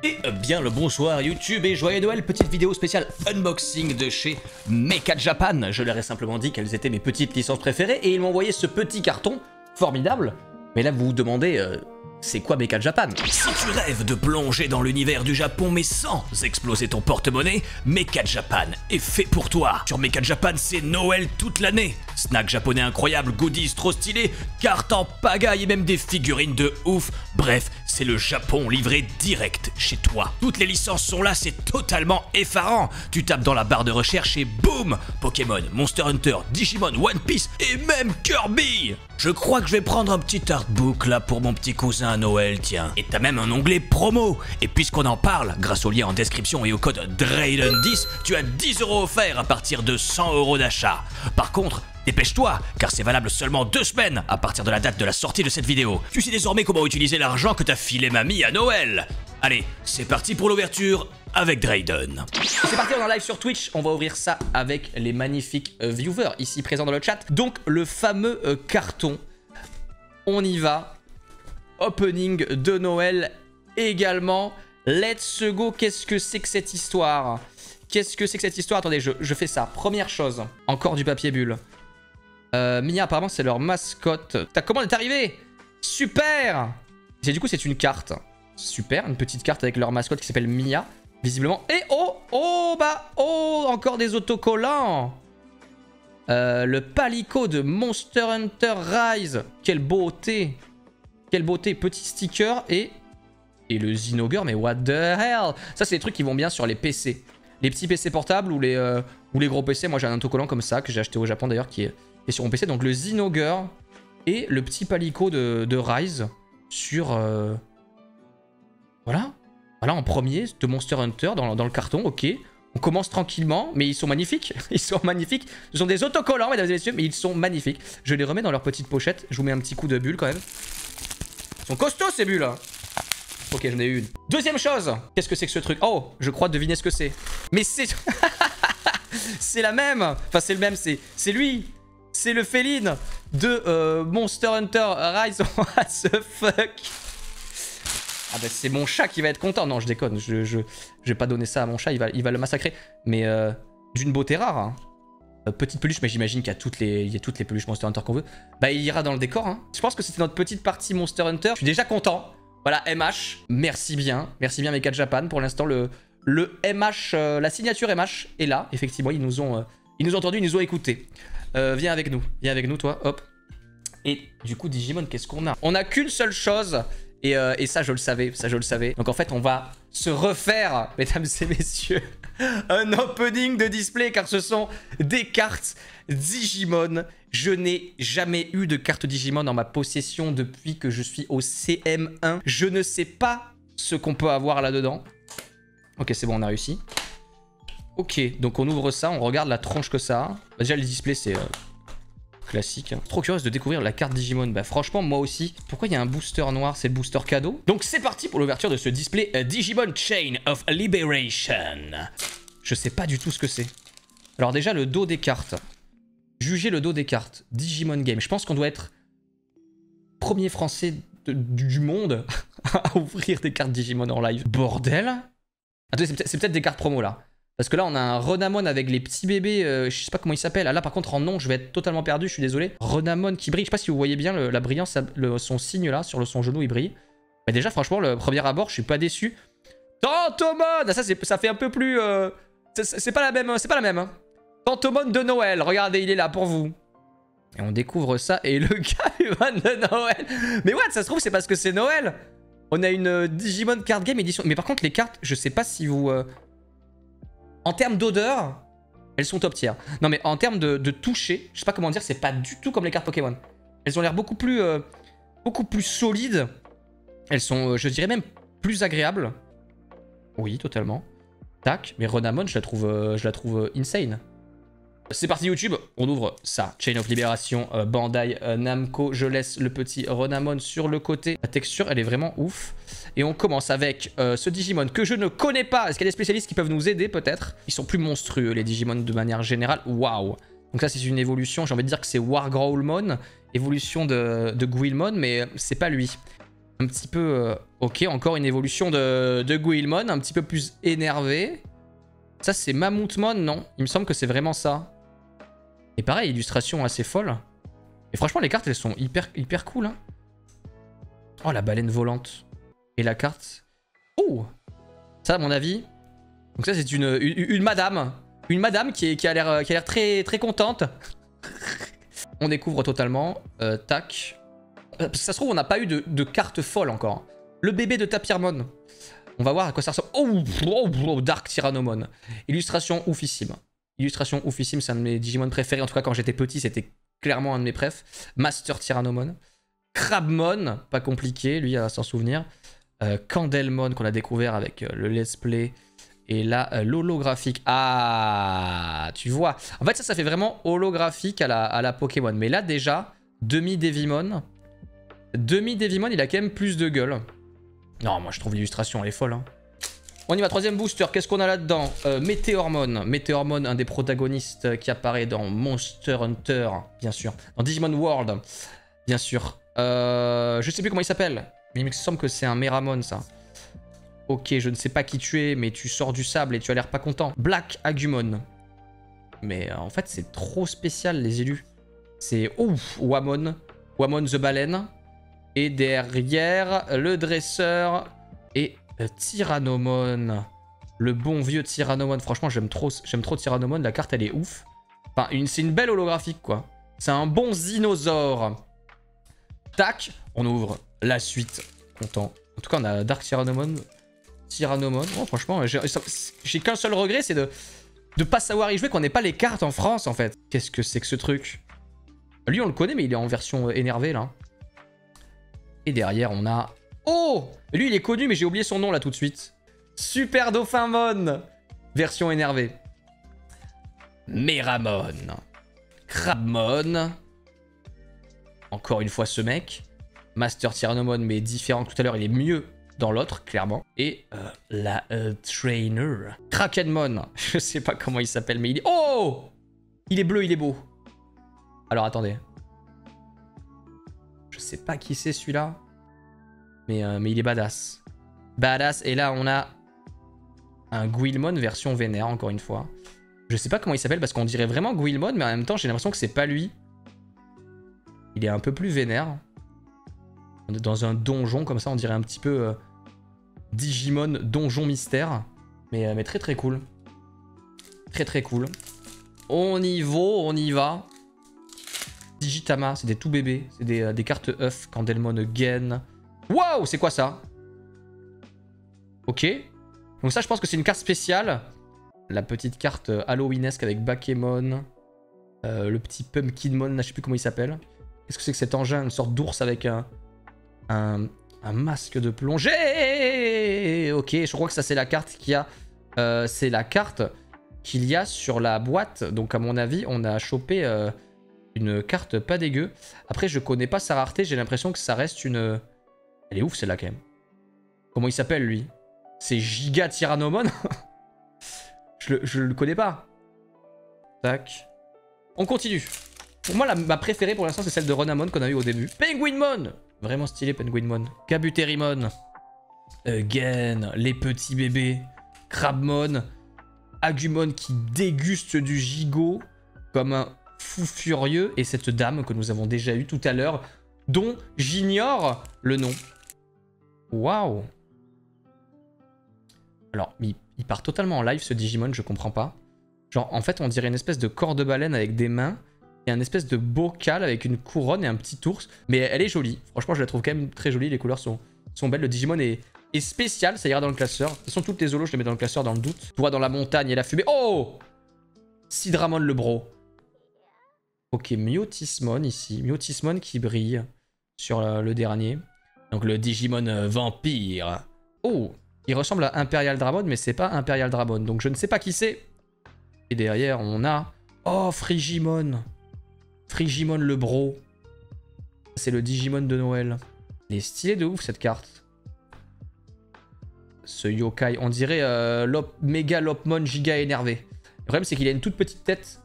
Et bien le bonsoir YouTube et joyeux Noël, petite vidéo spéciale unboxing de chez Mecha Japan. Je leur ai simplement dit quelles étaient mes petites licences préférées et ils m'ont envoyé ce petit carton formidable. Mais là vous vous demandez, c'est quoi Mecha Japan? Si tu rêves de plonger dans l'univers du Japon mais sans exploser ton porte-monnaie, Mecha Japan est fait pour toi. Sur Mecha Japan, c'est Noël toute l'année. Snacks japonais incroyables, goodies trop stylés, cartes en pagaille et même des figurines de ouf. Bref, c'est le Japon livré direct chez toi. Toutes les licences sont là, c'est totalement effarant. Tu tapes dans la barre de recherche et boum, Pokémon, Monster Hunter, Digimon, One Piece et même Kirby. Je crois que je vais prendre un petit artbook là pour mon petit cousin à Noël, tiens. Et t'as même un onglet promo. Et puisqu'on en parle, grâce au lien en description et au code DRAYDEN10, tu as 10 € offerts à partir de 100 € d'achat. Par contre, dépêche-toi, car c'est valable seulement 2 semaines à partir de la date de la sortie de cette vidéo. Tu sais désormais comment utiliser l'argent que t'as filé mamie à Noël. Allez, c'est parti pour l'ouverture avec Drayden. C'est parti, on est en live sur Twitch, on va ouvrir ça avec les magnifiques viewers ici présents dans le chat. Donc le fameux carton, on y va. Opening de Noël également. Let's go, qu'est-ce que c'est que cette histoire? Qu'est-ce que c'est que cette histoire? Attendez, je fais ça. Première chose, encore du papier bulle. Mia, apparemment, c'est leur mascotte. Comment elle est arrivée? Super! Du coup, c'est une carte. Super, une petite carte avec leur mascotte qui s'appelle Mia, visiblement. Et encore des autocollants. Le palico de Monster Hunter Rise. Quelle beauté. Quelle beauté. Petit sticker et le Zinogre, mais what the hell? Ça, c'est des trucs qui vont bien sur les PC. Les petits PC portables ou les gros PC. Moi, j'ai un autocollant comme ça que j'ai acheté au Japon d'ailleurs qui est sur mon PC. Donc, le Zinogre et le petit palico de Rise sur... Voilà, en premier de Monster Hunter dans le carton, ok. On commence tranquillement, mais ils sont magnifiques. Ils sont magnifiques. Ce sont des autocollants, mesdames et messieurs, mais ils sont magnifiques. Je les remets dans leur petite pochette. Je vous mets un petit coup de bulle quand même. Ils sont costauds ces bulles. Ok, j'en ai une. Deuxième chose. Qu'est-ce que c'est que ce truc? Oh, je crois deviner ce que c'est. Mais c'est... c'est la même. Enfin, c'est le même, c'est lui. C'est le féline de Monster Hunter Rise. What the fuck? Ah bah c'est mon chat qui va être content. Non, je déconne. Je vais pas donner ça à mon chat. Il va le massacrer. Mais d'une beauté rare. Hein. Petite peluche, mais j'imagine qu'il y a toutes les peluches Monster Hunter qu'on veut. Bah il ira dans le décor. Hein. Je pense que c'était notre petite partie Monster Hunter. Je suis déjà content. Voilà, MH. Merci bien. Merci bien Mecha Japan. Pour l'instant, le MH, la signature MH est là. Effectivement, ils nous ont entendus, ils nous ont écoutés. Viens avec nous. Viens avec nous, toi. Hop. Et du coup, Digimon, qu'est-ce qu'on a? On a qu'une seule chose. Et ça, je le savais. Ça, je le savais. Donc, en fait, on va se refaire, mesdames et messieurs, un opening de display, car ce sont des cartes Digimon. Je n'ai jamais eu de carte Digimon dans ma possession depuis que je suis au CM1. Je ne sais pas ce qu'on peut avoir là-dedans. Ok, c'est bon, on a réussi. Ok, donc on ouvre ça, on regarde la tronche que ça a. Déjà, le display, c'est... classique. Trop curieuse de découvrir la carte Digimon. Bah franchement, moi aussi. Pourquoi il y a un booster noir? C'est le booster cadeau. Donc c'est parti pour l'ouverture de ce display Digimon Chain of Liberation. Je sais pas du tout ce que c'est. Alors déjà, le dos des cartes. Jugez le dos des cartes. Digimon Game. Je pense qu'on doit être premier français du monde à ouvrir des cartes Digimon en live. Bordel. Attendez, c'est peut-être des cartes promo là. Parce que là, on a un Renamon avec les petits bébés, je sais pas comment il s'appelle. Ah, là, par contre, en nom, je vais être totalement perdu, je suis désolé. Renamon qui brille, je sais pas si vous voyez bien la brillance, son signe là, sur son genou, il brille. Mais déjà, franchement, le premier abord, je suis pas déçu. Tantomon! Ah, ça fait un peu plus... c'est pas la même, hein. Tantomon de Noël, regardez, il est là pour vous. Et on découvre ça, et le Gaimon de Noël. Mais what, ça se trouve, c'est parce que c'est Noël. On a une Digimon Card Game édition. Mais par contre, les cartes, je sais pas si vous... En termes d'odeur, elles sont top tier. Non mais en termes de toucher, je sais pas comment dire, c'est pas du tout comme les cartes Pokémon. Elles ont l'air beaucoup plus solides. Elles sont, je dirais même, plus agréables. Oui, totalement. Tac, mais Renamon, je la trouve insane. C'est parti YouTube, on ouvre ça. Chain of Liberation, Bandai Namco. Je laisse le petit Renamon sur le côté. La texture, elle est vraiment ouf. Et on commence avec ce Digimon que je ne connais pas. Est-ce qu'il y a des spécialistes qui peuvent nous aider peut-être? Ils sont plus monstrueux, les Digimon, de manière générale. Waouh! Donc ça, c'est une évolution. J'ai envie de dire que c'est Wargrowlmon. Évolution de Guilmon, mais c'est pas lui. Un petit peu... ok, encore une évolution de Guilmon, un petit peu plus énervé. Ça, c'est Mammothmon, non? Il me semble que c'est vraiment ça. Et pareil, illustration assez folle. Et franchement, les cartes, elles sont hyper cool. Hein. Oh, la baleine volante. Et la carte... Oh! Ça, à mon avis... Donc ça, c'est une madame. Une madame qui a l'air très contente. On découvre totalement. Tac. Parce que ça se trouve, on n'a pas eu de carte folle encore. Le bébé de Tapirmon. On va voir à quoi ça ressemble. Oh, Dark Tyrannomon. Illustration oufissime. Illustration oufissime, c'est un de mes Digimon préférés. En tout cas, quand j'étais petit, c'était clairement un de mes préfs. Master Tyrannomon. Crabmon, pas compliqué, lui, à s'en souvenir. Candelmon, qu'on a découvert avec le let's play. Et là, l'holographique. Ah, tu vois. En fait, ça fait vraiment holographique à la Pokémon. Mais là, déjà, demi-Devimon. Demi-Devimon, il a quand même plus de gueule. Non, moi, je trouve l'illustration, elle est folle. Hein. On y va, troisième booster. Qu'est-ce qu'on a là-dedans? Meteormon. Meteormon, un des protagonistes qui apparaît dans Monster Hunter, bien sûr. Dans Digimon World, bien sûr. Je sais plus comment il s'appelle. Mais il me semble que c'est un Meramon, ça. Ok, je ne sais pas qui tu es, mais tu sors du sable et tu as l'air pas content. Black Agumon. Mais en fait, c'est trop spécial, les élus. C'est ouf, Wamon. Wamon the Baleine. Et derrière, le dresseur et Tyrannomon. Le bon vieux Tyrannomon. Franchement, j'aime trop Tyrannomon. La carte, elle est ouf. Enfin, c'est une belle holographique, quoi. C'est un bon dinosaure. Tac, on ouvre la suite. Content. En tout cas, on a Dark Tyrannomon. Oh, franchement, j'ai qu'un seul regret, c'est de pas savoir y jouer, qu'on n'ait pas les cartes en France, en fait. Qu'est-ce que c'est que ce truc? Lui, on le connaît, mais il est en version énervée, là. Et derrière, on a... Oh! Lui, il est connu, mais j'ai oublié son nom, là, tout de suite. Super Dauphinmon! Version énervée. Meramon. Crabmon. Encore une fois, ce mec. Master Tyrannomon, mais différent que tout à l'heure, il est mieux dans l'autre, clairement. Et la Trainer. Krakenmon. Je sais pas comment il s'appelle, mais il est... Oh! Il est bleu, il est beau. Alors, attendez. Je sais pas qui c'est, celui-là. Mais il est badass. Badass. Et là, on a un Guilmon version vénère, encore une fois. Je sais pas comment il s'appelle, parce qu'on dirait vraiment Guilmon, mais en même temps, j'ai l'impression que c'est pas lui. Il est un peu plus vénère. On est dans un donjon, comme ça, on dirait un petit peu... Digimon Donjon Mystère. Mais très cool. Très cool. On y va. Digitama, c'est des tout bébés. C'est des cartes œufs. Candelmon Again. Waouh, c'est quoi ça? Ok. Donc ça, je pense que c'est une carte spéciale. La petite carte Halloweenesque avec Bakemon. Le petit Pumpkinmon, là, je sais plus comment il s'appelle. Qu'est-ce que c'est que cet engin? Une sorte d'ours avec un masque de plongée. Ok, je crois que ça c'est la carte qu'il y a. C'est la carte qu'il y a sur la boîte. Donc à mon avis, on a chopé une carte pas dégueu. Après, je connais pas sa rareté. J'ai l'impression que ça reste une... Elle est ouf celle-là quand même. Comment il s'appelle lui? C'est Giga Tyrannomon. je le connais pas. Tac. On continue. Pour moi, ma préférée pour l'instant, c'est celle de Renamon qu'on a eu au début. Penguinmon. Vraiment stylé, Penguinmon. Kabuterimon. Again. Les petits bébés. Crabmon. Agumon qui déguste du gigot comme un fou furieux. Et cette dame que nous avons déjà eue tout à l'heure, dont j'ignore le nom. Waouh. Alors, il part totalement en live ce Digimon, je comprends pas. Genre, en fait, on dirait une espèce de corps de baleine avec des mains. Et un espèce de bocal avec une couronne et un petit ours. Mais elle est jolie. Franchement, je la trouve quand même très jolie. Les couleurs sont belles. Le Digimon est spécial. Ça ira dans le classeur. De toute façon, toutes les holos, je les mets dans le classeur dans le doute. Toi, dans la montagne et la fumée. Oh! Sidramon le bro. Ok, Myotismon ici. Myotismon qui brille sur le dernier. Donc le Digimon vampire. Oh! Il ressemble à Imperial Dramon, mais c'est pas Imperial Dramon. Donc je ne sais pas qui c'est. Et derrière, on a... Oh, Frigimon. Frigimon le bro. C'est le Digimon de Noël. Il est stylé de ouf cette carte. Ce yokai, on dirait Méga Lopmon giga énervé. Le problème c'est qu'il a une toute petite tête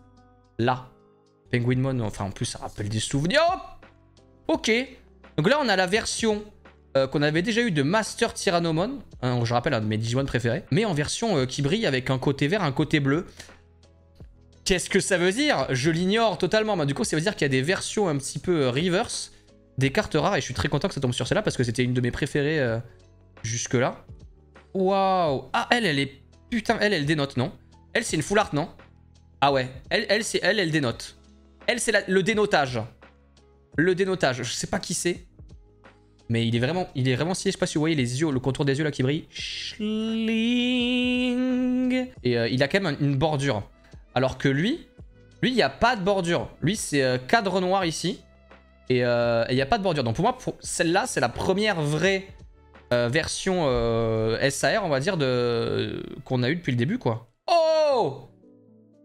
là. Penguinmon, enfin en plus ça rappelle des souvenirs. Oh, ok. Donc là on a la version qu'on avait déjà eu de Master Tyrannomon, hein, je rappelle un de mes Digimon préférés, mais en version qui brille avec un côté vert, un côté bleu. Qu'est-ce que ça veut dire? Je l'ignore totalement. Bah, du coup, ça veut dire qu'il y a des versions un petit peu reverse des cartes rares et je suis très content que ça tombe sur celle-là parce que c'était une de mes préférées jusque-là. Waouh! Ah, elle est... Putain, elle dénote, non? Elle, c'est une full art, non? Ah ouais, elle dénote. Elle, c'est le dénotage. Le dénotage, je sais pas qui c'est. Mais il est vraiment stylé. Je sais pas si vous voyez les yeux, le contour des yeux là qui brille. Schling. Et il a quand même une bordure. Alors que lui, il n'y a pas de bordure. Lui, c'est cadre noir ici. Et il n'y a pas de bordure. Donc pour moi, celle-là, c'est la première vraie version SAR, on va dire, qu'on a eu depuis le début, quoi. Oh!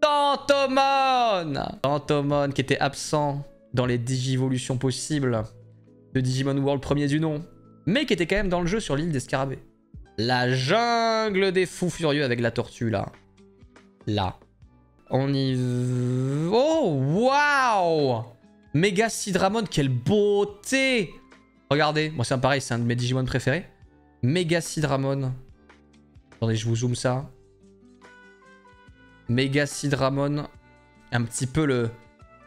Tantomon! Tantomon qui était absent dans les Digivolutions possibles de Digimon World premier du nom, mais qui était quand même dans le jeu sur l'île des Scarabées. La jungle des fous furieux avec la tortue, là. Là. On y... Oh, waouh! Méga Sidramon, quelle beauté! Regardez, moi c'est pareil, c'est un de mes Digimon préférés. Méga Sidramon. Attendez, je vous zoome ça. Méga Sidramon. Un petit peu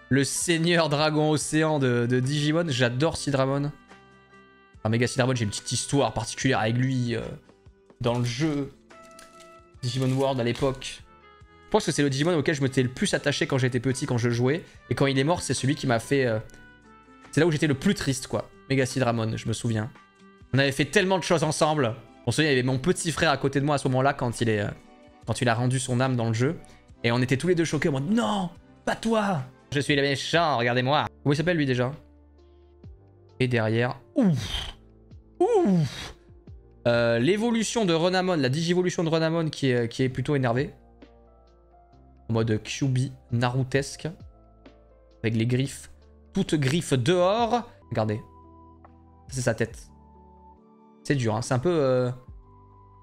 le seigneur dragon océan de Digimon. J'adore Sidramon. Enfin, Méga Sidramon, j'ai une petite histoire particulière avec lui dans le jeu Digimon World à l'époque. Je pense que c'est le Digimon auquel je m'étais le plus attaché quand j'étais petit, quand je jouais. Et quand il est mort, c'est celui qui m'a fait... C'est là où j'étais le plus triste, quoi. Méga Sidramon, je me souviens. On avait fait tellement de choses ensemble. On se souvient, il y avait mon petit frère à côté de moi à ce moment-là quand il a rendu son âme dans le jeu. Et on était tous les deux choqués en mode non, pas toi. Je suis le méchant, regardez-moi. Comment il s'appelle lui déjà? Et derrière... Ouf. Ouf. L'évolution de Renamon, la digivolution de Renamon qui est plutôt énervée. En mode QB narutesque. Avec les griffes. Toutes griffes dehors. Regardez. C'est sa tête. C'est dur, hein. C'est un peu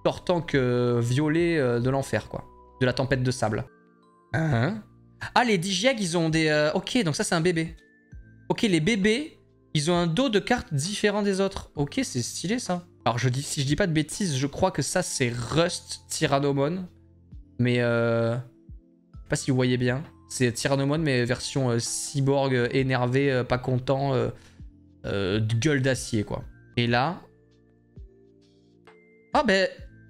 Tortank violet de l'enfer, quoi. De la tempête de sable. Ah, les Digiegg, ils ont des... Ok, donc ça, c'est un bébé. Ok, les bébés, ils ont un dos de cartes différent des autres. Ok, c'est stylé, ça. Alors, si je dis pas de bêtises, je crois que ça, c'est Rust Tyrannomon. Mais je sais pas si vous voyez bien. C'est Tyrannomon, mais version cyborg, énervé, pas content, de gueule d'acier, quoi. Et là... Ah ben,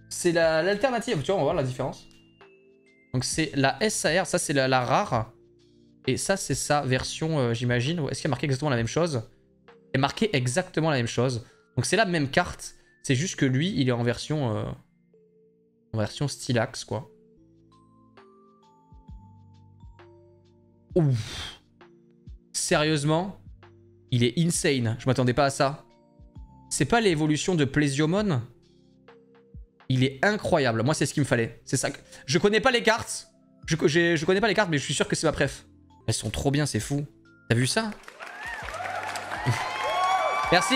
c'est l'alternative. Tu vois, on va voir la différence. Donc c'est la SAR, ça c'est la rare. Et ça c'est sa version, j'imagine. Est-ce qu'il y a marqué exactement la même chose? Il est marqué exactement la même chose. Donc c'est la même carte. C'est juste que lui, il est en version Stylax, quoi. Ouf. Sérieusement, il est insane. Je m'attendais pas à ça. C'est pas l'évolution de Plesiomon? Il est incroyable. Moi, c'est ce qu'il me fallait. C'est ça. Je connais pas les cartes. Je connais pas les cartes, mais je suis sûr que c'est ma préf. Elles sont trop bien, c'est fou. T'as vu ça? Merci.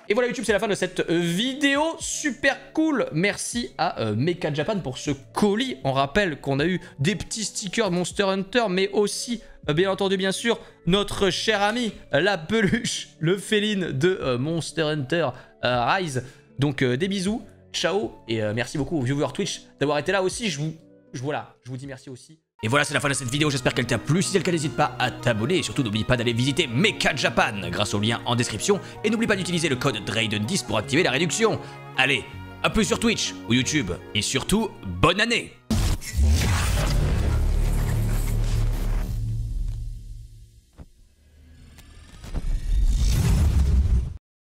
Et voilà YouTube, c'est la fin de cette vidéo super cool. Merci à Mecha Japan pour ce colis. On rappelle qu'on a eu des petits stickers Monster Hunter, mais aussi, bien entendu, bien sûr, notre cher ami, la peluche, le féline de Monster Hunter Rise. Donc des bisous, ciao, et merci beaucoup aux viewers Twitch d'avoir été là aussi. Je vous dis merci aussi. Et voilà, c'est la fin de cette vidéo, j'espère qu'elle t'a plu. Si c'est le cas, n'hésite pas à t'abonner et surtout n'oublie pas d'aller visiter Mecha Japan grâce au lien en description. Et n'oublie pas d'utiliser le code Draiden10 pour activer la réduction. Allez, à plus sur Twitch ou YouTube et surtout, bonne année!